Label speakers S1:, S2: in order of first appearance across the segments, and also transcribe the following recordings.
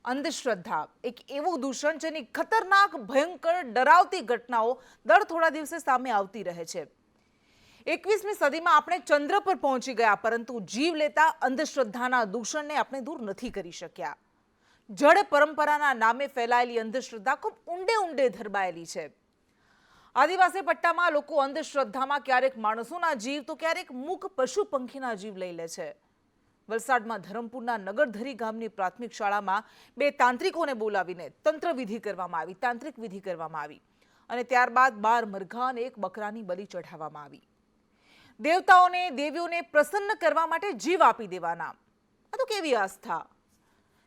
S1: અંધશ્રદ્ધા એક એવું દૂષણ જેની ખતરનાક ભયંકર ડરાવતી ઘટનાઓ દર થોડા દિવસે સામે આવતી રહે છે। 21મી સદીમાં આપણે ચંદ્ર પર પહોંચી ગયા, પરંતુ જીવ લેતા અંધશ્રદ્ધાના દૂષણને આપણે દૂર નથી કરી શક્યા। જડ પરંપરાના નામે ફેલાયેલી અંધશ્રદ્ધા ખૂબ ઊંડે ઊંડે ધરબાયેલી છે। આદિવાસી પટ્ટામાં લોકો અંધશ્રદ્ધામાં ક્યારેક માણસોના જીવ તો ક્યારેક મૂક પશુ પંખીના જીવ લઈ લે છે। વલસાડમાં ધરમપુરના નગરધરી ગામની પ્રાથમિક શાળામાં બે તાંત્રિકોને બોલાવીને તંત્ર વિધિ કરવામાં આવી, તાંત્રિક વિધિ કરવામાં આવી અને ત્યારબાદ 12 મરઘા અને 1 બકરાની બલિ ચઢાવવામાં આવી। દેવતાઓને દેવીઓને પ્રસન્ન કરવા માટે જીવ આપી દેવાના, આ તો કેવી આસ્થા!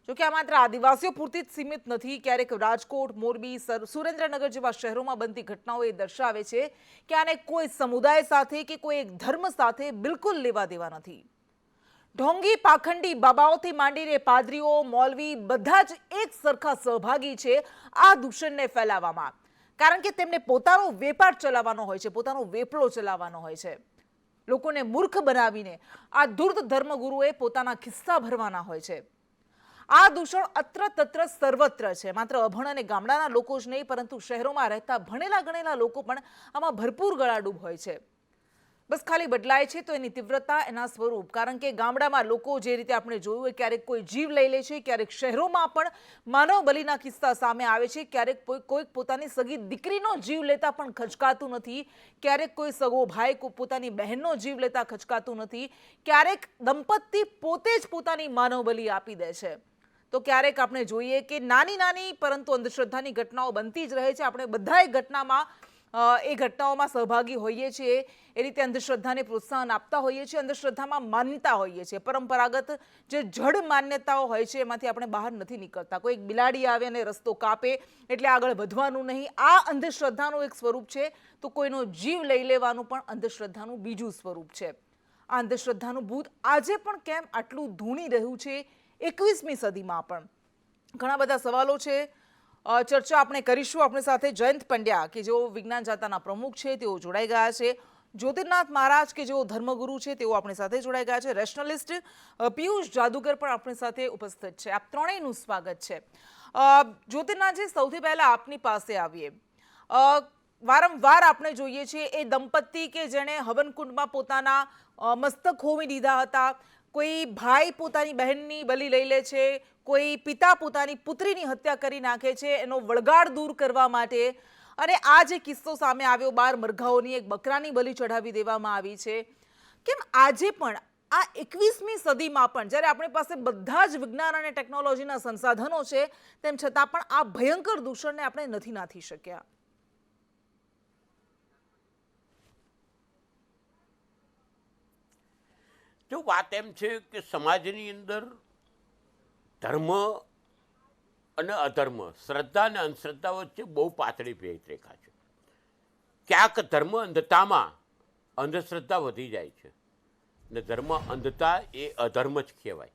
S1: જોકે આ માત્ર આદિવાસીઓ પૂરતી જ સીમિત નથી। ક્યારેક રાજકોટ, મોરબી, સુરેન્દ્રનગર જેવા શહેરોમાં બનતી ઘટનાઓ એ દર્શાવે છે કે આને કોઈ સમુદાય સાથે કે કોઈ એક ધર્મ સાથે બિલકુલ લેવા દેવા નથી। ઢોંગી પાખંડી બાબાઓથી માંડીને પાદરીઓ, મૌલવી બધા જ એક સરખા સહભાગી છે આ દૂષણને ફેલાવવામાં, કારણ કે તેમને પોતાનો વેપાર ચલાવવાનો હોય છે, પોતાનો વેપલો ચલાવવાનો હોય છે। લોકોને મૂર્ખ બનાવીને આ ધૂર્ત ધર્મગુરુએ પોતાના ખિસ્સા ભરવાના હોય છે। આ દૂષણ અત્ર તત્ર સર્વત્ર છે। માત્ર અભણ અને ગામડાના લોકો જ નહીં, પરંતુ શહેરોમાં રહેતા ભણેલા ગણેલા લોકો પણ આમાં ભરપૂર ગળાડૂબ હોય છે। બસ ખાલી બદલાય છે તો એની તીવ્રતા, એના સ્વરૂપ। કારણ કે ગામડામાં લોકો જે રીતે આપણે જોયું હોય, ક્યારેક કોઈ જીવ લઈ લે છે, ક્યારેક શહેરોમાં પણ માનવ બલિના કિસ્સા સામે આવે છે। ક્યારેક કોઈ પોતાની સગી દીકરીનો જીવ લેતા પણ ખચકાતું નથી, ક્યારેક કોઈ સગો ભાઈ પોતાની બહેનનો જીવ લેતા ખચકાતું નથી, ક્યારેક દંપતી પોતે જ પોતાની માનવ બલિ આપી દે છે। તો ક્યારેક આપણે જોઈએ કે નાની નાની પરંતુ અંધશ્રદ્ધાની ઘટનાઓ બનતી જ રહે છે। આપણે બધા એ ઘટનાઓમાં સહભાગી હોઈએ છીએ, એ રીતે અંધશ્રદ્ધાને પ્રોત્સાહન આપતા હોઈએ છીએ, અંધશ્રદ્ધામાં માનતા હોઈએ છીએ। પરંપરાગત જે જડ માન્યતાઓ હોય છે એમાંથી આપણે બહાર નથી નીકળતા। કોઈ એક બિલાડી આવે અને રસ્તો કાપે એટલે આગળ વધવાનું નહીં, આ અંધશ્રદ્ધાનું એક સ્વરૂપ છે। તો કોઈનો જીવ લઈ લેવાનું પણ અંધશ્રદ્ધાનું બીજું સ્વરૂપ છે। આ અંધશ્રદ્ધાનું ભૂત આજે પણ કેમ આટલું ધૂણી રહ્યું છે 21મી સદીમાં પણ? ઘણા બધા સવાલો છે, ચર્ચા આપણે કરીશું। આપણી સાથે જયંત પંડ્યા કે જેઓ વિજ્ઞાન જાતાના પ્રમુખ છે, તેઓ જોડાઈ ગયા છે। જ્યોતિર્નાથ મહારાજ કે જેઓ ધર્મગુરુ છે, તેઓ આપણી સાથે જોડાઈ ગયા છે। રેશનલિસ્ટ પિયુષ જાદુગર પણ આપણી સાથે ઉપસ્થિત છે। આપ ત્રણેયનું સ્વાગત છે। જ્યોતિર્નાથજી, સૌથી પહેલા આપની પાસે આવીએ। વારંવાર આપણે જોઈએ છીએ એ દંપતી કે જેણે હવનકુંડમાં પોતાના મસ્તક હોમી દીધા હતા, કોઈ ભાઈ પોતાની બહેનની બલિ લઈ લે છે, કોઈ પિતા પોતાની પુત્રીની હત્યા કરી નાખે છે એનો વળગાડ દૂર કરવા માટે। અને આ જે કિસ્સો સામે આવ્યો, 12 મરઘાઓની 1 બકરાની બલિ ચઢાવી દેવામાં આવી છે, કેમ આજે પણ આ 21મી સદીમાં પણ જ્યારે આપણી પાસે બધા જ વિજ્ઞાન અને ટેકનોલોજીના સંસાધનો છે, તેમ છતાં પણ આ ભયંકર દૂષણને આપણે નથી નાથી શક્યા?
S2: જો વાત એમ છે કે સમાજની અંદર ધર્મ અને અધર્મ, શ્રદ્ધા અને અંધશ્રદ્ધા વચ્ચે બહુ પાતળી ભેદરેખા છે। ક્યાંક ધર્મ અંધતામાં અંધશ્રદ્ધા વધી જાય છે ને ધર્મ અંધતા એ અધર્મ જ કહેવાય।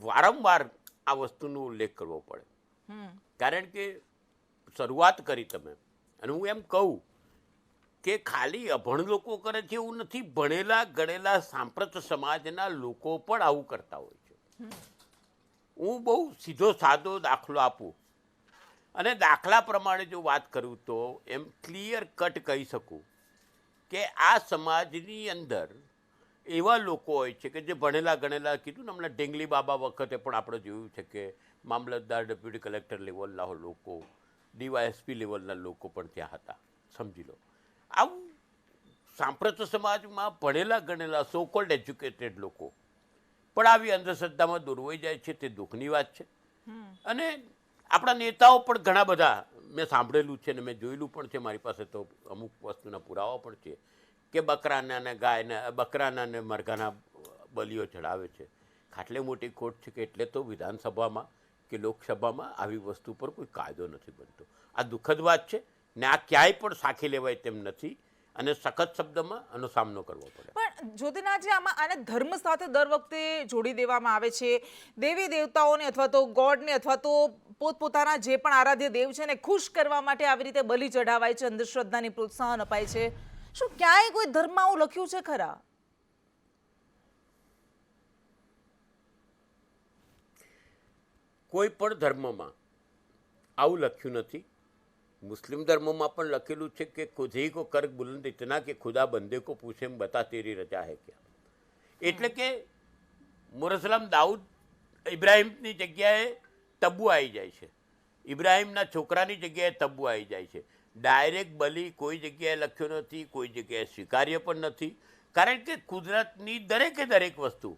S2: વારંવાર આ વસ્તુનો ઉલ્લેખ કરવો પડે, કારણ કે શરૂઆત કરી તમે, અને હું એમ કહું કે ખાલી અભણ લોકો કરે છે એવું નથી, ભણેલા ગણેલા સાંપ્રત સમાજના લોકો પણ આવું કરતા હોય છે। હું બહુ સીધો સાદો દાખલો આપું અને દાખલા પ્રમાણે જો વાત કરું તો એમ ક્લિયર કટ કહી શકું કે આ સમાજની અંદર એવા લોકો હોય છે કે જે ભણેલા ગણેલા, કીધું ને હમણાં ઢેંગલી બાબા વખતે પણ આપણે જોયું છે કે મામલતદાર, ડેપ્યુટી કલેક્ટર લેવલના લોકો, ડીવાયએસપી લેવલના લોકો પણ ત્યાં હતા, સમજી લો। આવું સાંપ્રત સમાજમાં ભણેલા ગણેલા સો કોલ્ડ એજ્યુકેટેડ લોકો પણ આવી અંધશ્રદ્ધામાં દોરવાઈ જાય છે, તે દુઃખની વાત છે। અને આપણા નેતાઓ પણ ઘણા બધા મેં સાંભળેલું છે ને મેં જોયેલું પણ છે, મારી પાસે તો અમુક વસ્તુના પુરાવા પણ છે કે બકરાના ને ગાયના, બકરાના ને મરઘાના બલિઓ ચડાવે છે। ખાટલે મોટી ખોટ છે કે એટલે તો વિધાનસભામાં કે લોકસભામાં આવી વસ્તુ પર કોઈ કાયદો નથી બનતો। આ દુઃખદ વાત છે ને આ ક્યાંય પણ સાખી લેવાય તેમ નથી અને સખત શબ્દમાં આનો સામનો કરવો પડે।
S1: પણ જ્યોતિર્નાથજી, આમાં આને ધર્મ સાથે દર વખતે જોડી દેવામાં આવે છે। દેવી દેવતાઓને અથવા તો ગોડને અથવા તો પોતપોતાના જે પણ આરાધ્ય દેવ છે ને ખુશ કરવા માટે આવી રીતે બલિ ચઢાવાય છે, અંધશ્રદ્ધાને પ્રોત્સાહન અપાય છે। શું ક્યાંય કોઈ ધર્મમાં આવું લખ્યું છે ખરા?
S2: કોઈ પણ ધર્મમાં આવું લખ્યું નથી. મુસ્લિમ ધર્મમાં પણ લખેલું છે કે ખુદી કો કર્ક બુલંદ ઇતના કે ખુદા બંદે કો પૂછે બતા તેરી રજા હે ક્યા. એટલે કે મુરસલમ દાઉદ ઇબ્રાહિમની જગ્યાએ તબ્બુ આવી જાય છે, ઇબ્રાહિમના છોકરાની જગ્યાએ તબ્બુ આવી જાય છે. ડાયરેક્ટ બલી કોઈ જગ્યાએ લખ્યો નથી, કોઈ જગ્યાએ સ્વીકાર્ય પણ નથી. કારણ કે કુદરતની દરેકે દરેક વસ્તુ,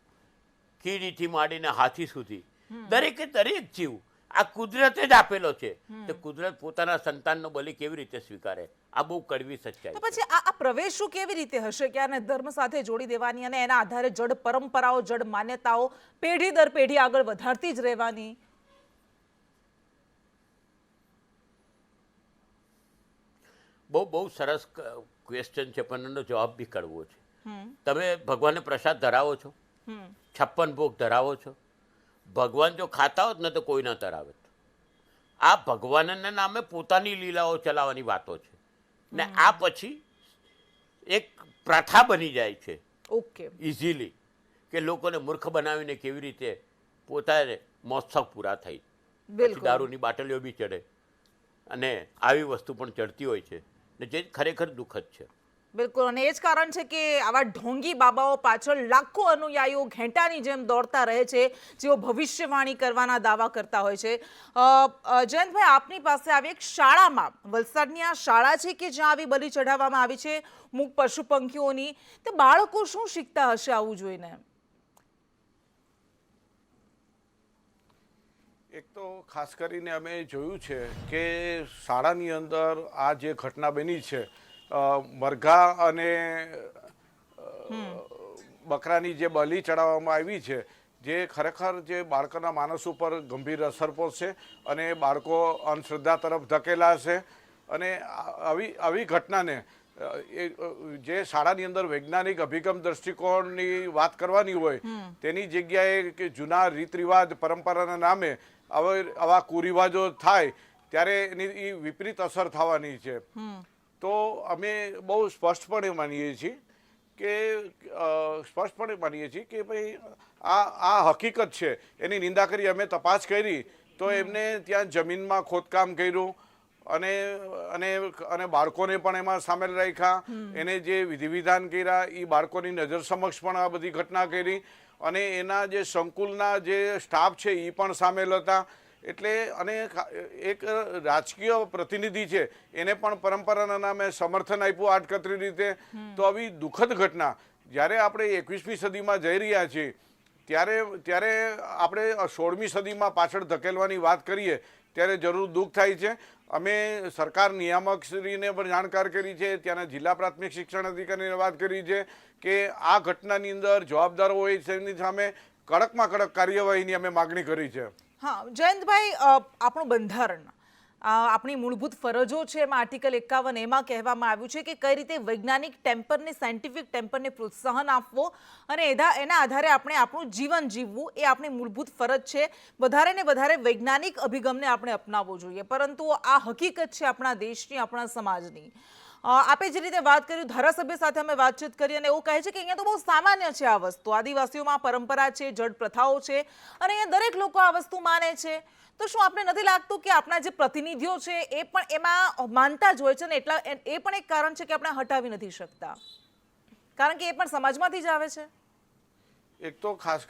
S2: કીડીથી માંડીને હાથી સુધી દરેકે દરેક જીવ આ કુદરતે જ આપેલો છે. તો કુદરત પોતાના સંતાનનો બલિ કેવી રીતે સ્વીકારે? આ બહુ કડવી સચ્ચાઈ
S1: તો
S2: છે.
S1: પછી આ પ્રવેશો કેવી રીતે હશે કે આને ધર્મ સાથે જોડી દેવાની અને એના આધારે જડ પરંપરાઓ, જડ માન્યતાઓ પેઢી દર પેઢી આગળ વધારતી જ રહેવાની?
S2: બહુ સરસ ક્વેશ્ચન છે, પણ એનો જવાબ બી કડવો છે. તમે ભગવાનને પ્રસાદ ધરાવો છો, 56 ભોગ ધરાવો છો. ભગવાન જો ખાતા હોત ને તો કોઈ ના ધરાવે. આ ભગવાનના નામે પોતાની લીલાઓ ચલાવવાની વાતો છે ને આ પછી એક પ્રથા બની જાય છે
S1: ઓકે
S2: ઇઝીલી, કે લોકોને મૂર્ખ બનાવીને કેવી રીતે પોતાને મહોત્સવ પૂરા થઈ. પછી દારૂની બાટલીઓ બી ચડે અને આવી વસ્તુ પણ ચડતી હોય છે ને જે ખરેખર દુઃખદ છે.
S1: બિલકુલ, અને એ જ કારણ છે કે આવા ઢોંગી બાબાઓ પાછળ લાખો અનુયાયીઓ ઘેંટાની જેમ દોડતા રહે છે, જેઓ ભવિષ્યવાણી કરવાના દાવા કરતા હોય છે. જયંતભાઈ, આપની પાસે આવી એક શાળામાં, વલસાડની આ શાળા છે કે જ્યાં આવી બલિ ચઢાવવામાં આવી છે મૂક પશુ પંખીઓની, તે બાળકો શું શીખતા હશે આવું જોઈને?
S3: એક તો ખાસ કરીને અમે જોયું છે કે શાળાની અંદર આ જે ઘટના બની છે, મરઘા અને બકરાની જે બલિ ચડાવવામાં આવી છે, જે ખરેખર જે બાળકોના માનસ ઉપર ગંભીર અસર પહોંચશે અને બાળકો અંધશ્રદ્ધા તરફ ધકેલાશે. અને આવી ઘટનાને જે શાળાની અંદર વૈજ્ઞાનિક અભિગમ દ્રષ્ટિકોણની વાત કરવાની હોય તેની જગ્યાએ કે જૂના રીત રિવાજ પરંપરાના નામે આવા કુરિવાજો થાય ત્યારે એની વિપરીત અસર થવાની છે. તો અમે બહુ સ્પષ્ટપણે માનીએ છીએ કે ભાઈ આ હકીકત છે, એની નિંદા કરી. અમે તપાસ કરી તો એમને ત્યાં જમીનમાં ખોદકામ કર્યું અને બાળકોને પણ એમાં સામેલ રાખ્યા. એને જે વિધિ વિધાન કર્યા એ બાળકોની નજર સમક્ષ પણ આ બધી ઘટના કરી અને એના જે સંકુલના જે સ્ટાફ છે એ પણ સામેલ હતા. એટલે અને એક રાજકીય પ્રતિનિધિ છે એને પણ પરંપરાના નામે સમર્થન આપ્યું આડકતરી રીતે. તો આવી દુઃખદ ઘટના જ્યારે આપણે 21મી સદીમાં જઈ રહ્યા છીએ ત્યારે આપણે 16મી સદીમાં પાછળ ધકેલવાની વાત કરીએ ત્યારે જરૂર દુઃખ થાય છે. અમે સરકાર નિયામકશ્રીને પણ જાણકાર કરી છે, ત્યાંના જિલ્લા પ્રાથમિક શિક્ષણ અધિકારીને વાત કરી છે કે આ ઘટનાની અંદર જવાબદાર હોય તેની સામે કડકમાં કડક કાર્યવાહીની અમે માગણી કરી છે.
S1: હા જયંતભાઈ, આપણું બંધારણ, આપણી મૂળભૂત ફરજો છે, એમાં આર્ટિકલ 51 એમાં કહેવામાં આવ્યું છે કે કઈ રીતે વૈજ્ઞાનિક ટેમ્પરને, સાયન્ટિફિક ટેમ્પરને પ્રોત્સાહન આપવો અને એના આધારે આપણે આપણું જીવન જીવવું એ આપણી મૂળભૂત ફરજ છે. વધારે ને વધારે વૈજ્ઞાનિક અભિગમને આપણે અપનાવવો જોઈએ. પરંતુ આ હકીકત છે આપણા દેશની, આપણા સમાજની. આપે જે રીતે વાત કરી, ધારાસભ્ય સાથે અમે વાતચીત કરી અને એવું કહે છે કે અહીંયા તો બહુ સામાન્ય છે આ વસ્તુ. આદિવાસીઓમાં પરંપરા છે, જડ પ્રથાઓ છે અને અહીંયા દરેક લોકો આ વસ્તુ માને છે. તો શું આપને નથી લાગતું કે આપણા જે પ્રતિનિધિઓ છે એ પણ એમાં માનતા જ હોય છે ને એ પણ એક કારણ છે કે આપણે હટાવી નથી શકતા, કારણ કે એ પણ સમાજમાંથી જ આવે છે?
S3: એક તો ખાસ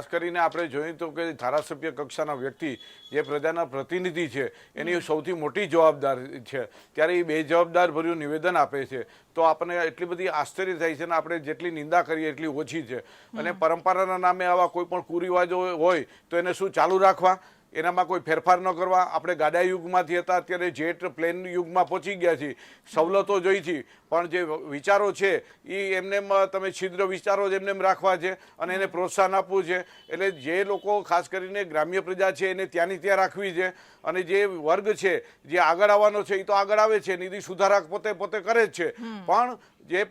S3: કરીને આપણે જોયું તો કે ધારાસભ્ય કક્ષાના વ્યક્તિ જે પ્રજાના પ્રતિનિધિ છે એની સૌથી મોટી જવાબદારી છે, ત્યારે એ બેજવાબદાર ભર્યું નિવેદન આપે છે તો આપણને એટલી બધી આશ્ચર્ય થાય છે ને આપણે જેટલી નિંદા કરીએ એટલી ઓછી છે. અને પરંપરાના નામે આવા કોઈ પણ કુરિવાજો હોય તો એને શું ચાલુ રાખવા, એનામાં કોઈ ફેરફાર ન કરવા. આપણે ગાડા યુગમાંથી હતા, અત્યારે જેટ પ્લેન યુગમાં પહોંચી ગયા છીએ. સવલતો જોઈ છે પણ જે વિચારો છે એ એમને તમે છિદ્ર વિચારો જ એમને રાખવા છે અને એને પ્રોત્સાહન આપવું છે. એટલે જે લોકો ખાસ કરીને ગ્રામ્ય પ્રજા છે એને ત્યાંની ત્યાં રાખવી છે અને જે વર્ગ છે જે આગળ આવવાનો છે એ તો આગળ આવે છે, નીતિ સુધારા પોતે કરે જ છે, પણ જે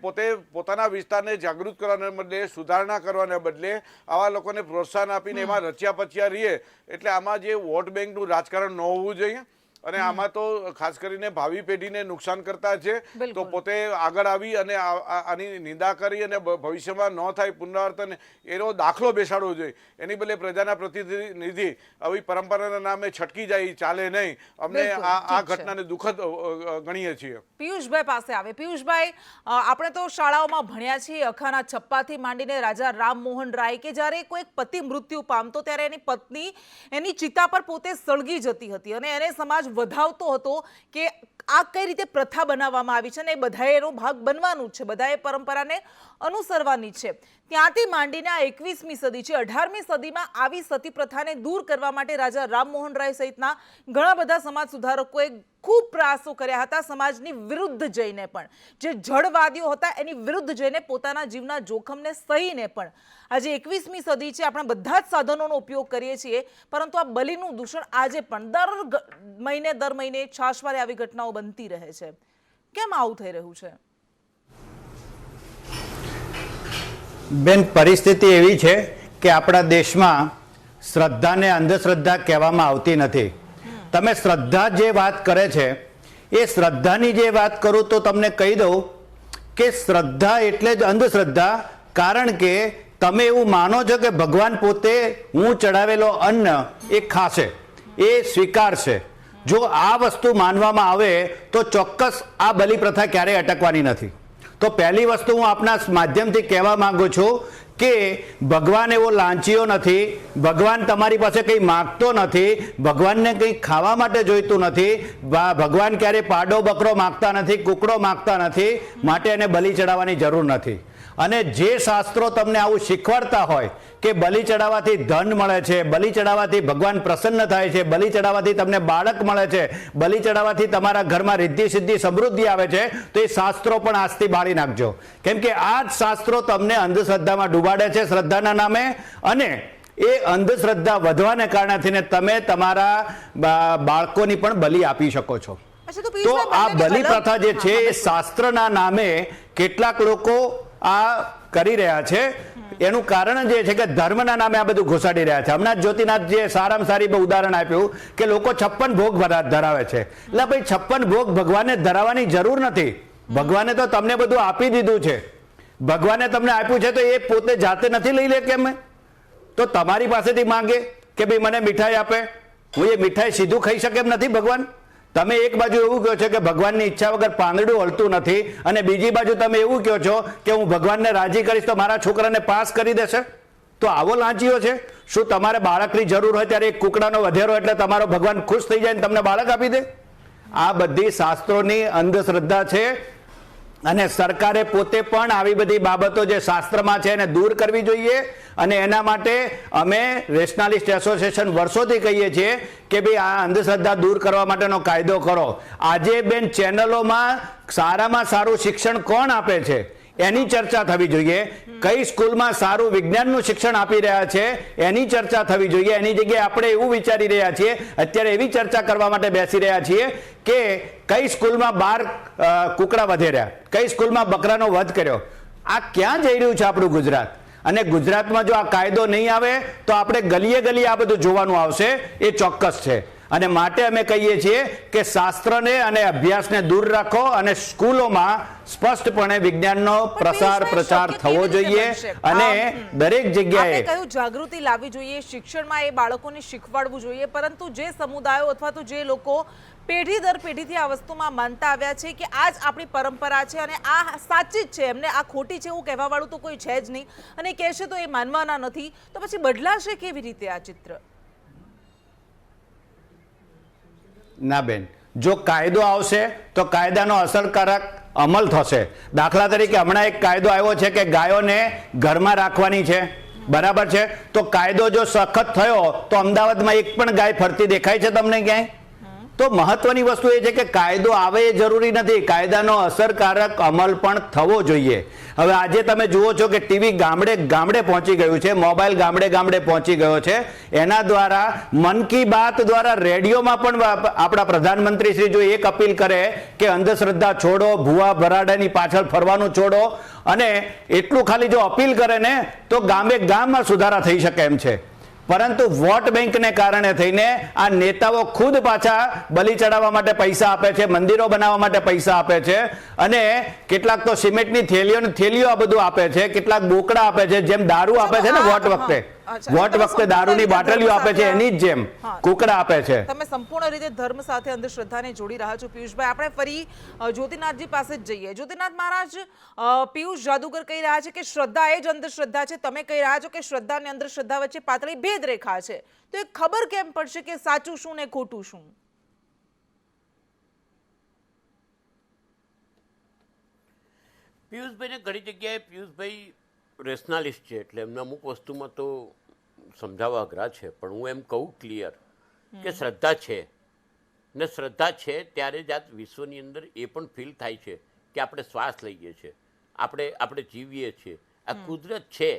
S3: પોતાના વિસ્તારને જાગૃત કરવાને બદલે, સુધારણા કરવાને બદલે આવા લોકોને પ્રોત્સાહન આપીને એમાં રચ્યા પચ્યા રહીએ. એટલે આમાં જે વોટ બેંકનું રાજકારણ ન હોવું જોઈએ અને આમાં તો ખાસ કરીને ભાવિ પેઢીને નુકસાન કરતા છે.
S1: બિલકુલ.
S3: તો પોતે આગળ આવી અને આની નિંદા કરી અને ભવિષ્યમાં ન થાય પુનરાવર્તન એનો દાખલો બેસાડવો જોઈએ. એની બદલે પ્રજાના પ્રતિનિધિ આવી પરંપરાના નામે છટકી જાય ચાલે નહીં. અમને
S1: બિલકુલ,
S3: આ
S1: ઠીક છે.
S3: ઘટનાને દુઃખદ ગણીએ છીએ.
S1: પિયુષભાઈ પાસે આવે. પિયુષભાઈ, આપણે તો શાળાઓમાં ભણ્યા છીએ અખાના છપ્પાથી માંડીને રાજા રામમોહન રાય કે જ્યારે કોઈ પતિ મૃત્યુ પામતો ત્યારે એની પત્ની એની ચિતા પર પોતે સળગી જતી હતી અને એને સમાજ વધાવતો હતો કે આ કઈ રીતે પ્રથા બનાવવામાં આવી છે અને એ બધાએ એનો ભાગ બનવાનું છે, બધાએ પરંપરાને અનુસરવાની છે. ત્યાંથી માંડીને આ 21મી સદી છે, 18મી સદીમાં આવી સતી પ્રથાને દૂર કરવા માટે રાજા રામમોહન રાય સહિતના ઘણા બધા સમાજ સુધારકોએ ખૂબ પ્રયાસો કર્યા હતા. સમાજની વિરુદ્ધ જઈને પણ, જે જડવાદીઓ હતા એની વિરુદ્ધ જઈને, પોતાના જીવના જોખમને સહીને પણ. આજે 21મી સદી છે, આપણે બધા જ સાધનોનો ઉપયોગ કરીએ છીએ, પરંતુ આ બલિનું દૂષણ આજે પણ દર મહિને છાશવારે આવી ઘટનાઓ બનતી રહે છે. કેમ આવું થઈ રહ્યું છે?
S4: બેન, પરિસ્થિતિ એવી છે કે આપણા દેશમાં શ્રદ્ધાને અંધશ્રદ્ધા કહેવામાં આવતી નથી. તમે શ્રદ્ધા જે વાત કરે છે એ શ્રદ્ધાની જે વાત કરું તો તમને કહી દઉં કે શ્રદ્ધા એટલે જ અંધશ્રદ્ધા. કારણ કે તમે એવું માનો છો કે ભગવાન પોતે હું ચડાવેલો અન્ન એ ખાશે, એ સ્વીકારશે. જો આ વસ્તુ માનવામાં આવે તો ચોક્કસ આ બલિ પ્રથા ક્યારેય અટકવાની નથી. તો પહેલી વસ્તુ હું આપના માધ્યમથી કહેવા માંગુ છું કે ભગવાન એવો લાંચીયો નથી. ભગવાન તમારી પાસે કંઈ માગતો નથી. ભગવાનને કંઈ ખાવા માટે જોઈતું નથી. ભગવાન ક્યારે પાડો બકરો માગતા નથી, કુકડો માગતા નથી. માટે એને બલિ ચડાવવાની જરૂર નથી. અને જે શાસ્ત્રો તમને આવું શીખવાડતા હોય કે બલિ ચડાવવાથી ધન મળે છે, બલિ ચડાવવાથી ભગવાન પ્રસન્ન થાય છે, બલિ ચડાવવાથી તમને બાળક મળે છે, બલિ ચડાવવાથી તમારા ઘરમાં રિદ્ધિ સિદ્ધિ સમૃદ્ધિ આવે છે, તો એ શાસ્ત્રો પણ આજથી બાળી નાખજો. કેમ કે આ જ શાસ્ત્રો તમને અંધશ્રદ્ધામાં ડૂબાડે છે શ્રદ્ધાના નામે. અને એ અંધશ્રદ્ધા વધવાને કારણે તમે તમારા બાળકોની પણ બલિ આપી શકો છો. તો આ બલિ પ્રથા જે છે એ શાસ્ત્રના નામે કેટલાક લોકો આ કરી રહ્યા છે. એનું કારણ જે છે કે ધર્મના નામે આ બધું ઘુસાડી રહ્યા છે. હમણાં જ્યોતિનાથ જે સારામાં સારી ઉદાહરણ આપ્યું કે લોકો 56 ભોગ ધરાવે છે. એટલે ભાઈ 56 ભોગ ભગવાનને ધરાવવાની જરૂર નથી. ભગવાને તો તમને બધું આપી દીધું છે. ભગવાને તમને આપ્યું છે તો એ પોતે જાતે નથી લઈ લે કેમ? તો તમારી પાસેથી માંગે કે ભાઈ મને મીઠાઈ આપે. હું એ મીઠાઈ સીધું ખાઈ શકે એમ નથી ભગવાન. તમે એક બાજુ એવું કહો છો કે ભગવાનની ઈચ્છા વગર પાંદડું હલતું નથી, અને બીજી બાજુ તમે એવું કહો છો કે હું ભગવાનને રાજી કરીશ તો મારા છોકરાને પાસ કરી દેશે. તો આવો લાંચીઓ છે. શું તમારે બાળકની જરૂર હોય ત્યારે એક કુકડાનો વધેરો એટલે તમારો ભગવાન ખુશ થઈ જાય ને તમને બાળક આપી દે? આ બધી શાસ્ત્રોની અંધશ્રદ્ધા છે. અને સરકારે પોતે પણ આવી બધી બાબતો જે શાસ્ત્રમાં છે એને દૂર કરવી જોઈએ. અને એના માટે અમે રેશનાલિસ્ટ એસોસિએશન વર્ષોથી કહીએ છીએ કે ભાઈ આ અંધશ્રદ્ધા દૂર કરવા માટેનો કાયદો કરો. આજે બેન ચેનલોમાં સારામાં સારું શિક્ષણ કોણ આપે છે એની ચર્ચા થવી જોઈએ. કઈ સ્કૂલમાં સારું વિજ્ઞાનનું શિક્ષણ આપી રહ્યા છે એની ચર્ચા થવી જોઈએ. એની જગ્યાએ આપણે એવું વિચારી રહ્યા છીએ, અત્યારે એવી ચર્ચા કરવા માટે બેસી રહ્યા છીએ કે કઈ સ્કૂલમાં 12 કુકડા વધેર્યા, કઈ સ્કૂલમાં બકરાનો વધ કર્યો. આ ક્યાં જઈ રહ્યું છે આપણું ગુજરાત? અને ગુજરાતમાં જો આ કાયદો નહીં આવે તો આપણે ગલીએ ગલીએ આ બધું જોવાનું આવશે, એ ચોક્કસ છે. અને માટે અમે કહીએ છીએ કે શાસ્ત્રને અને અભ્યાસને દૂર રાખો અને સ્કૂલોમાં સ્પષ્ટપણે વિજ્ઞાનનો પ્રચાર થવો જોઈએ. અને દરેક જગ્યાએ
S1: કયું જાગૃતિ લાવવી જોઈએ, શિક્ષણમાં એ બાળકોને શીખવાડવું જોઈએ. પરંતુ જે સમુદાયો અથવા તો જે લોકો પેઢી દર પેઢીથી આ વસ્તુમાં માનતા આવ્યા છે કે આ જ આપણી પરંપરા છે અને આ સાચી જ છે, એમને આ ખોટી છે એવું કહેવાવાળું તો કોઈ છે જ નહીં, અને કહેશે તો એ માનવાના નથી, તો પછી બદલાશે કેવી રીતે આ ચિત્ર?
S4: ના બેન, જો કાયદો આવશે તો કાયદાનો અસરકારક અમલ થશે. દાખલા તરીકે હમણાં એક કાયદો આવ્યો છે કે ગાયોને ઘરમાં રાખવાની છે, બરાબર છે? તો કાયદો જો સખત થયો તો અમદાવાદમાં એક પણ ગાય ફરતી દેખાય છે તમને ક્યાંય? તો મહત્વની વસ્તુ એ છે કે કાયદો આવે એ જરૂરી નથી, કાયદાનો અસરકારક અમલ પણ થવો જોઈએ. હવે આજે તમે જુઓ છો કે ટીવી ગામડે ગામડે પહોંચી ગયું છે, મોબાઈલ ગામડે ગામડે પહોંચી ગયો છે. એના દ્વારા મન કી બાત દ્વારા રેડિયોમાં પણ આપણા પ્રધાનમંત્રી શ્રી જો એક અપીલ કરે કે અંધશ્રદ્ધા છોડો, ભૂવા ભરાડાની પાછળ ફરવાનું છોડો, અને એટલું ખાલી જો અપીલ કરે ને તો ગામમાં સુધારા થઈ શકે એમ છે. પરંતુ વોટ બેંકને કારણે થઈને આ નેતાઓ ખુદ પાછા બલી ચડાવવા માટે પૈસા આપે છે, મંદિરો બનાવવા માટે પૈસા આપે છે, અને કેટલાક તો સિમેન્ટની થેલીઓ આ બધું આપે છે, કેટલાક બોકડા આપે છે, જેમ દારૂ આપે છે ને વોટ વખતે, વોટ વખતે દારૂની બાટલીઓ આપે છે એની જ જેમ કુકડા આપે છે.
S1: તમે સંપૂર્ણ રીતે ધર્મ સાથે અંધશ્રદ્ધાને જોડી રહ્યા છો પિયુષભાઈ. આપણે ફરી જ્યોતિનાથજી પાસે જ જઈએ. જ્યોતિનાથ મહારાજ, પિયુષ જાદુગર કહી રહ્યા છે કે શ્રદ્ધા એ જ અંધશ્રદ્ધા છે, તમે કહી રહ્યા છો કે શ્રદ્ધા અને અંધશ્રદ્ધા વચ્ચે પાતળી ભેદ રેખા છે, તો એ ખબર કેમ પડશે કે સાચું શું ને ખોટું શું?
S2: પિયુષભાઈને ઘણી જગ્યાએ પિયુષભાઈ રેશનાલિસ્ટ છે, એટલે એમને અમુક વસ્તુમાં તો સમજાવવા અઘરા છે, પણ હું એમ કહું ક્લિયર કે શ્રદ્ધા છે, ને શ્રદ્ધા છે ત્યારે જ આ વિશ્વની અંદર એ પણ ફીલ થાય છે કે આપણે શ્વાસ લઈએ છીએ, આપણે જીવીએ છીએ, આ કુદરત છે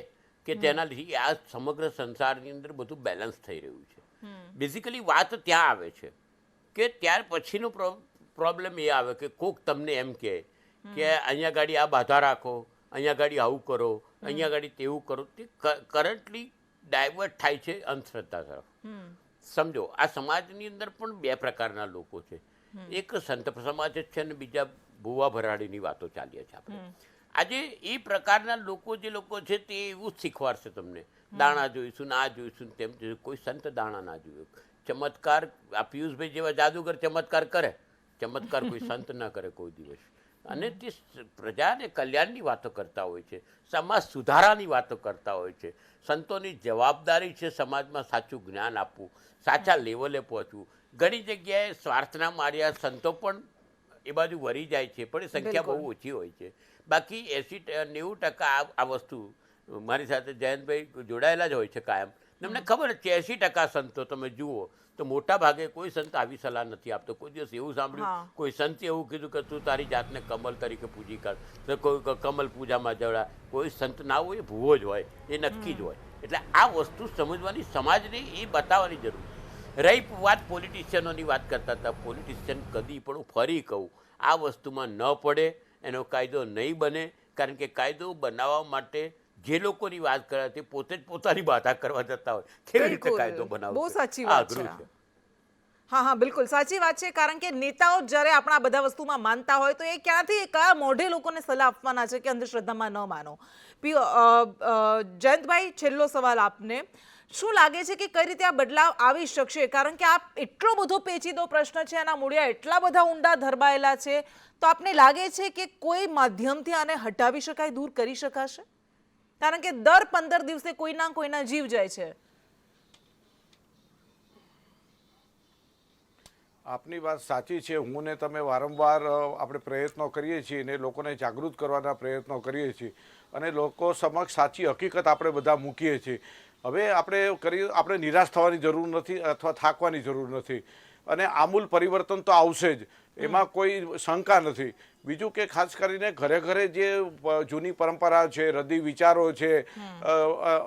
S2: કે તેના લીધે આ સમગ્ર સંસારની અંદર બધું બેલેન્સ થઈ રહ્યું છે. બેઝિકલી વાત ત્યાં આવે છે કે ત્યાર પછીનો પ્રોબ્લેમ એ આવે કે કોક તમને એમ કહે કે અહીંયા ગાડી આ બાધા રાખો, અહીંયા ગાડી આવું કરો, અહીંયા ગાડી તેવું કરો, તે કરંટલી ડાયવર્ટ થાય છે અંધશ્રદ્ધા તરફ. સમજો, આ સમાજની અંદર પણ બે પ્રકારના લોકો છે, એક સંત સમાજ જ છે અને બીજા ભૂવા ભરાડીની વાતો ચાલીએ છે આપણે. આજે એ પ્રકારના લોકો જે લોકો છે તે એવું જ શીખવાડશે તમને, દાણા જોઈશું ને આ જોઈશું તેમ જોઈશું. કોઈ સંત દાણા ના જોયું. ચમત્કાર આ પિયુષભાઈ જેવા જાદુગર ચમત્કાર કરે, ચમત્કાર કોઈ સંત ના કરે કોઈ દિવસ. અને તે પ્રજાને કલ્યાણની વાતો કરતા હોય છે, સમાજ સુધારાની વાતો કરતા હોય છે. સંતોની જવાબદારી છે સમાજમાં સાચું જ્ઞાન આપવું, સાચા લેવલે પહોંચવું. ઘણી જગ્યાએ સ્વાર્થના માર્યા સંતો પણ એ બાજુ વળી જાય છે, પણ એ સંખ્યા બહુ ઓછી હોય છે. બાકી 80-90% આ વસ્તુ મારી સાથે જયંતભાઈ જોડાયેલા જ હોય છે કાયમ. તમને ખબર જ છે 80% સંતો તમે જુઓ તો મોટા ભાગે કોઈ સંત આવી સલાહ નથી આપતો. કોઈ દિવસ એવું સાંભળ્યું કોઈ સંતે એવું કીધું કે તું તારી જાતને કમલ તરીકે પૂજી કર, તો કોઈ કમલ પૂજામાં જવડા. કોઈ સંત ના હોય એ ભૂવો જ હોય, એ નક્કી જ હોય. એટલે આ વસ્તુ સમજવાની સમાજને એ બતાવવાની જરૂર. રહી વાત પોલિટિશિયનોની વાત કરતા હતા, પોલિટિશિયન કદી પણ હું ફરી કહું આ વસ્તુમાં ન પડે, એનો કાયદો નહીં બને. કારણ કે કાયદો બનાવવા માટે જે લોકોની વાત કરે તે પોતે જ પોતાની બાધા કરવા જતા હોય, કેવી રીતે કાયદો બનાવવો?
S1: બહુ સાચી વાત છે. હા હા, બિલકુલ સાચી વાત છે. કારણ કે નેતાઓ જ્યારે આપણા બધા વસ્તુમાં માનતા હોય તો એ ક્યાંથી કયા મોઢે લોકોને સલાહ આપવાના છે કે અંધશ્રદ્ધામાં ન માનો. જયંતભાઈ, છેલ્લો સવાલ આપને. શું લાગે છે કે કઈ રીતે આ બદલાવ આવી શકશે? કારણ કે આ એટલો બધો પેચીદો પ્રશ્ન છે, એના મૂળિયા એટલા બધા ઊંડા ધરબાયેલા છે, તો આપને લાગે છે કે કોઈ માધ્યમથી આને હટાવી શકાય, દૂર કરી શકાશે? કારણ કે દર 15 દિવસે કોઈના જીવ જાય છે.
S3: આપની વાત સાચી છે. હું ને તમે વારંવાર આપણે પ્રયત્નો કરીએ છીએ ને લોકોને જાગૃત કરવાના પ્રયત્નો કરીએ છીએ અને લોકો સમક્ષ સાચી હકીકત આપણે બધા મૂકીએ છીએ. હવે આપણે નિરાશ થવાની જરૂર નથી અથવા થાકવાની જરૂર નથી અને આમૂલ પરિવર્તન તો આવશે જ, એમાં કોઈ શંકા નથી. બીજું કે ખાસ કરીને ઘરે ઘરે જે જૂની પરંપરા છે, રદ્દી વિચારો છે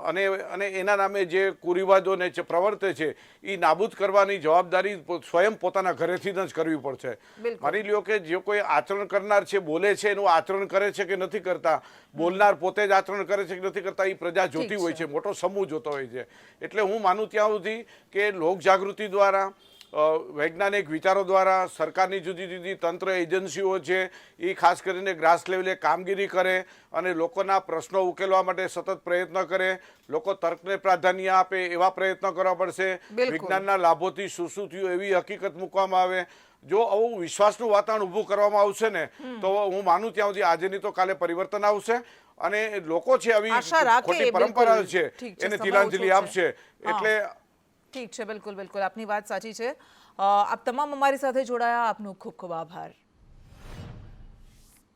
S3: અને એના નામે જે કુરિવાજોને પ્રવર્તે છે એ નાબૂદ કરવાની જવાબદારી સ્વયં પોતાના ઘરેથી જ કરવી પડશે. માની લ્યો કે જે કોઈ આચરણ કરનાર છે, બોલે છે, એનું આચરણ કરે છે કે નથી કરતા, બોલનાર પોતે જ આચરણ કરે છે કે નથી કરતા, એ પ્રજા જોતી હોય છે, મોટો સમૂહ જોતો હોય છે. એટલે હું માનું ત્યાં સુધી કે લોકજાગૃતિ દ્વારા, વૈજ્ઞાનિક વિચારો દ્વારા, સરકારની જુદી જુદી તંત્ર એજન્સીઓ છે એ ખાસ કરીને ગ્રાસ લેવલે કામગીરી કરે અને લોકોના પ્રશ્નો ઉકેલવા માટે સતત પ્રયત્ન કરે, લોકો તર્કને પ્રાધાન્ય આપે એવા પ્રયત્નો કરવા પડશે. વિજ્ઞાનના લાભોથી શું થયું એવી હકીકત મૂકવામાં આવે. જો આવું વિશ્વાસનું વાતાવરણ ઊભું કરવામાં આવશે ને તો હું માનું ત્યાં સુધી આજે નહીં તો કાલે પરિવર્તન આવશે અને લોકો છે આવી ખોટી પરંપરા છે એને તિલાંજલિ આપશે. એટલે
S1: ઠીક છે, બિલકુલ બિલકુલ આપની વાત સાચી છે. આપ તમામ અમારી સાથે જોડાયા, આપનો ખૂબ ખૂબ આભાર.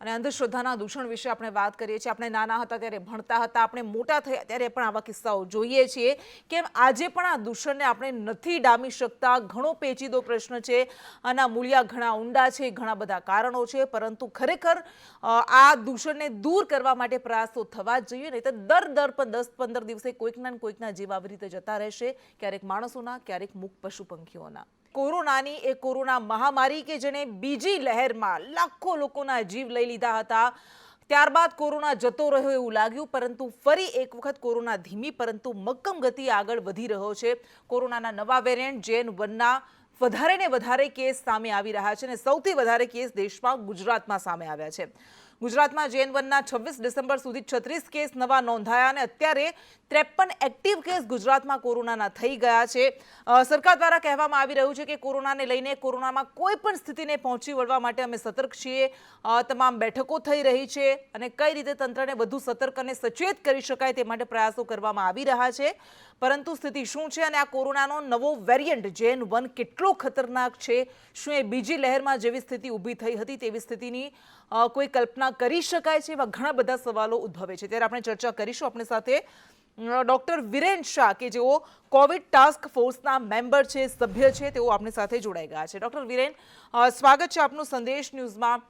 S1: અને અંધશ્રદ્ધાના દૂષણ વિશે આપણે વાત કરીએ છીએ. આપણે નાના હતા ત્યારે ભણતા હતા, આપણે મોટા થયા ત્યારે પણ આવા કિસ્સાઓ જોઈએ છીએ કે આજે પણ આ દૂષણને આપણે નથી ડામી શકતા. ઘણો પેચીદો પ્રશ્ન છે, આના મૂળિયા ઘણા ઊંડા છે, ઘણા બધા કારણો છે, પરંતુ ખરેખર આ દૂષણને દૂર કરવા માટે પ્રયાસો થવા જ જોઈએ. નહીં તો દર 10-15 દિવસે કોઈકના જીવ આવી રીતે જતા રહેશે, ક્યારેક માણસોના, ક્યારેક મૂક પશુ પંખીઓના. કોરોનાની એ કોરોના મહામારી કે જેને બીજી લહેરમાં લાખો લોકોના જીવ લઈ લીધા હતા, ત્યારબાદ કોરોના જતો રહ્યો એવું લાગ્યું, પરંતુ ફરી એક વખત કોરોના ધીમી પરંતુ મક્કમ ગતિ આગળ વધી રહ્યો છે. કોરોનાના નવા વેરિયન્ટ JN1ના વધારે ને વધારે કેસ સામે આવી રહ્યા છે અને સૌથી વધારે કેસ દેશમાં ગુજરાતમાં સામે આવ્યા છે. ગુજરાતમાં JN1ના 26 ડિસેમ્બર સુધી 36 કેસ નવા નોંધાયા અને અત્યારે 53 એક્ટિવ કેસ ગુજરાતમાં કોરોનાના થઈ ગયા છે. સરકાર દ્વારા કહેવામાં આવી રહ્યું છે કે કોરોનાને લઈને કોરોનામાં કોઈ પણ સ્થિતિને પહોંચી વળવા માટે અમે સતર્ક છીએ. તમામ બેઠકો થઈ રહી છે અને કઈ રીતે તંત્રને વધુ સતર્ક અને સચેત કરી શકાય તે માટે પ્રયાસો કરવામાં આવી રહ્યા છે. પરંતુ સ્થિતિ શું છે અને આ કોરોનાનો નવો વેરિયન્ટ JN1 કેટલો ખતરનાક છે? શું એ બીજી લહેરમાં જેવી સ્થિતિ ઊભી થઈ હતી તેવી સ્થિતિની કોઈ કલ્પના કરી શકાય છે? એવા ઘણા બધા સવાલો ઉદ્ભવે છે. ત્યારે આપણે ચર્ચા કરીશું. આપણી સાથે ડોક્ટર વિરેન શાહ કે જેઓ કોવિડ ટાસ્ક ફોર્સના મેમ્બર છે, સભ્ય છે, તેઓ આપણી સાથે જોડાઈ ગયા છે. ડોક્ટર વિરેન, સ્વાગત છે આપનું સંદેશ ન્યૂઝમાં.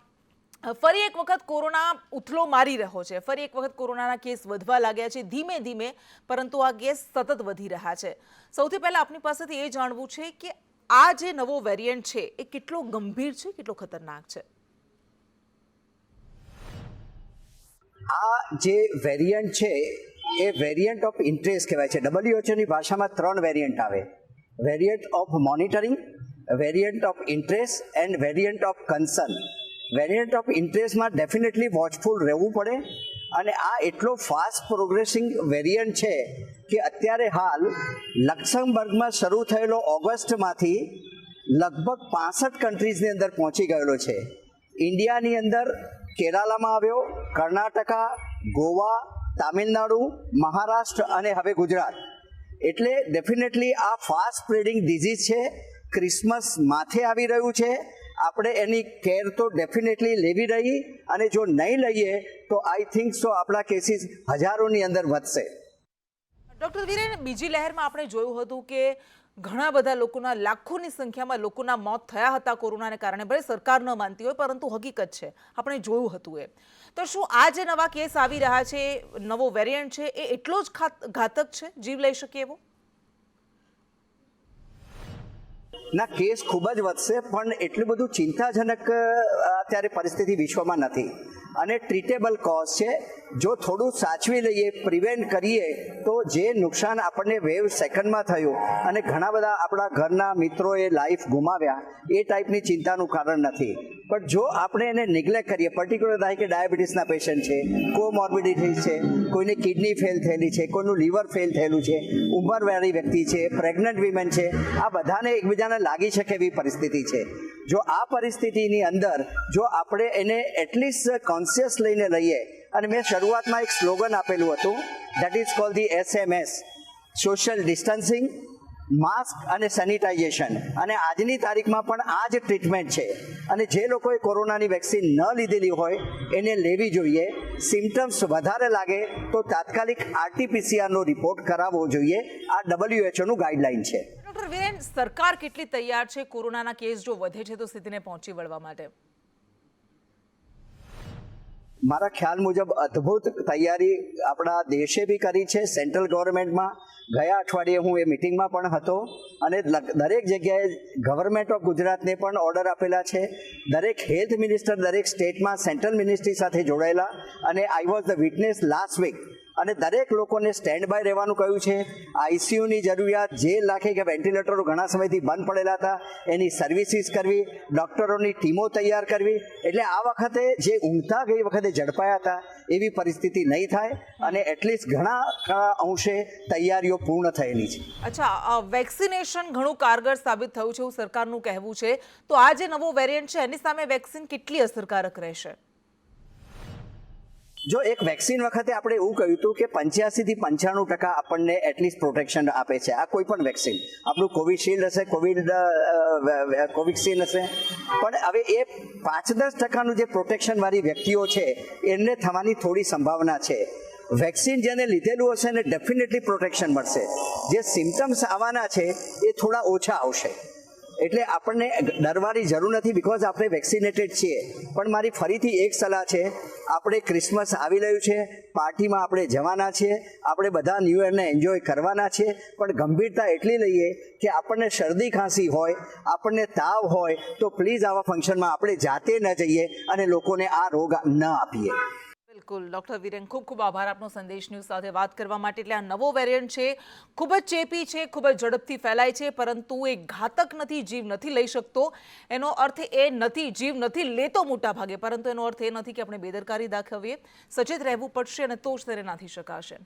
S1: ફરી એક વખત કોરોના ઉથલો મારી રહ્યો છે. ફરી એક વખત કોરોનાના કેસ વધવા લાગ્યા છે ધીમે ધીમે, પરંતુ આ કેસ સતત વધી રહ્યા છે. સૌથી પહેલા આપની પાસેથી એ જાણવું છે કે આ જે નવો વેરિયન્ટ છે એ કેટલો ગંભીર છે, કેટલો ખતરનાક છે?
S5: આ જે વેરિયન્ટ છે એ વેરિયન્ટ ઓફ ઇન્ટરેસ્ટ કહેવાય છે. WHOની ભાષામાં 3 વેરિયન્ટ આવે: variant of monitoring, variant of interest and variant of concern. Variant of ઇન્ટરેસ્ટમાં ડેફિનેટલી વોચફુલ રહેવું પડે અને આ એટલો ફાસ્ટ પ્રોગ્રેસિંગ વેરિયન્ટ છે કે અત્યારે હાલ લક્સમબર્ગમાં શરૂ થયેલો ઓગસ્ટમાંથી લગભગ 65 કન્ટ્રીઝની અંદર પહોંચી ગયેલો છે. ઇન્ડિયાની અંદર કેરાલામાં આવ્યો, કર્ણાટકા, ગોવા, તામિલનાડુ, મહારાષ્ટ્ર અને હવે ગુજરાત. એટલે ડેફિનેટલી આ ફાસ્ટ સ્પ્રેડિંગ ડિઝીઝ છે. ક્રિસમસ માથે આવી રહ્યું છે. આપણે એની કેર તો ડેફિનેટલી લેવી રહી અને જો નહીં લઈએ તો આઈ થિંક સો આપણા કેસીસ હજારોની અંદર વધશે.
S1: ડોક્ટર વિરેન, બીજી લહેરમાં આપણે જોયું હતું કે ઘણા બધા લોકોના, લાખોની સંખ્યામાં લોકોના મોત થયા હતા કોરોનાને કારણે. ભલે સરકાર ન માનતી હોય, પરંતુ હકીકત છે, આપણે જોયું હતું એ. તો શું આ જે નવા કેસ આવી રહ્યા છે, નવો વેરિયન્ટ છે, એ એટલો જ ઘાતક છે, જીવ લઈ શકે એવો?
S5: ના, કેસ ખૂબ જ વધશે, પણ એટલું બધું ચિંતાજનક અત્યારે પરિસ્થિતિ વિશ્વમાં નથી અને ટ્રીટેબલ કોઝ છે. જો થોડું સાચવી લઈએ, પ્રિવેન્ટ કરીએ તો જે નુકસાન આપણને વેવ સેકન્ડમાં થયું અને ઘણા બધા આપણા ઘરના મિત્રોએ લાઈફ ગુમાવ્યા, એ ટાઈપની ચિંતાનું કારણ નથી. પણ જો આપણે એને નિગ્લેક્ટ કરીએ, પર્ટિક્યુલર થાય કે ડાયાબિટીસના પેશન્ટ છે, કોમોર્બિડિટી છે, કોઈને કિડની ફેલ થયેલી છે, કોઈનું લીવર ફેલ થયેલું છે, ઉંમરવાળી વ્યક્તિ છે, પ્રેગ્નન્ટ વિમેન છે, આ બધાને એકબીજાને લાગી શકે એવી પરિસ્થિતિ છે. જો આ પરિસ્થિતિની અંદર જો આપણે એને એટલીસ્ટ કોન્શિયસ લઈને રહીએ, અને મેં શરૂઆતમાં એક સ્લોગન આપેલું હતું, that is called the SMS, social distancing, mask અને સેનિટાઇઝેશન. અને આજની તારીખમાં પણ આ જ ટ્રીટમેન્ટ છે. અને જે લોકોએ કોરોનાની વેક્સિન ન લીધેલી હોય એને લેવી જોઈએ. સિમ્ટમ્સ વધારે લાગે તો તાત્કાલિક RT-PCR રિપોર્ટ કરાવવો જોઈએ. આ WHOનું ગાઈડલાઈન છે.
S1: ડોક્ટર વિરેન, સરકાર કેટલી તૈયાર છે કોરોનાના કેસ જો વધે છે તો સ્થિતિને પહોંચી વળવા માટે?
S5: મારા ખ્યાલ મુજબ અદ્ભુત તૈયારી આપણા દેશે બી કરી છે. સેન્ટ્રલ ગવર્મેન્ટમાં ગયા અઠવાડિયે હું એ મિટિંગમાં પણ હતો અને દરેક જગ્યાએ ગવર્મેન્ટ ઓફ ગુજરાતને પણ ઓર્ડર આપેલા છે. દરેક હેલ્થ મિનિસ્ટર દરેક સ્ટેટમાં સેન્ટ્રલ મિનિસ્ટ્રી સાથે જોડાયેલા અને I was the witness last week. અને દરેક લોકોને સ્ટેન્ડ બાય રહેવાનું કહ્યું છે. ICUની જરૂરિયાત, જે લાગે કે વેન્ટિલેટરો ઘણા સમયથી બંધ પડેલા હતા, એની સર્વિસીસ કરવી, ડૉક્ટરોની ટીમો તૈયાર કરવી. એટલે આ વખતે જે ઊંઘતા ગઈ વખતે ઝડપાયા હતા એવી પરિસ્થિતિ નહીં થાય અને એટલીસ્ટ ઘણા અંશે તૈયારીઓ પૂર્ણ થયેલી છે.
S1: અચ્છા, વેક્સિનેશન ઘણું કારગર સાબિત થયું છે એવું સરકારનું કહેવું છે. તો આ જે નવો વેરિયન્ટ છે એની સામે વેક્સિન કેટલી અસરકારક રહેશે?
S5: જો એક વેક્સિન વખતે આપણે એવું કહ્યું હતું કે 85 થી 95% આપણને એટલીસ્ટ પ્રોટેક્શન આપે છે. આ કોઈ પણ વેક્સિન, આપણું કોવિશિલ્ડ હશે, કોવિક્સિન હશે, પણ હવે એ 5-10% જે પ્રોટેક્શનવાળી વ્યક્તિઓ છે એમને થવાની થોડી સંભાવના છે. વેક્સિન જેને લીધેલું હશે એને ડેફિનેટલી પ્રોટેક્શન મળશે. જે સિમ્ટમ્સ આવવાના છે એ થોડા ઓછા આવશે. એટલે આપણને ડરવાની જરૂર નથી, બિકોઝ આપણે વેક્સિનેટેડ છીએ. પણ મારી ફરીથી એક સલાહ છે, આપણે ક્રિસમસ આવી રહ્યું છે, પાર્ટીમાં આપણે જવાના છીએ, આપણે બધા ન્યૂ યરને એન્જોય કરવાના છીએ, પણ ગંભીરતા એટલી લઈએ કે આપણને શરદી ખાંસી હોય, આપણને તાવ હોય તો પ્લીઝ આવા ફંક્શનમાં આપણે જાતે ન જઈએ અને લોકોને આ રોગ ન આપીએ.
S1: બિલકુલ ડોક્ટર વિરેન, ખૂબ ખૂબ આભાર આપનો સંદેશ ન્યૂઝ સાથે વાત કરવા માટે. એટલે આ નવો વેરિયન્ટ છે, ખૂબ જ ચેપી છે, ખૂબ જ ઝડપથી ફેલાય છે, પરંતુ એ ઘાતક નથી, જીવ નથી લઈ શકતો. એનો અર્થ એ નથી, જીવ નથી લેતો મોટા ભાગે, પરંતુ એનો અર્થ એ નથી કે આપણે બેદરકારી દાખવીએ. સચેત રહેવું પડશે અને તો જ તેને નાથી શકાશે.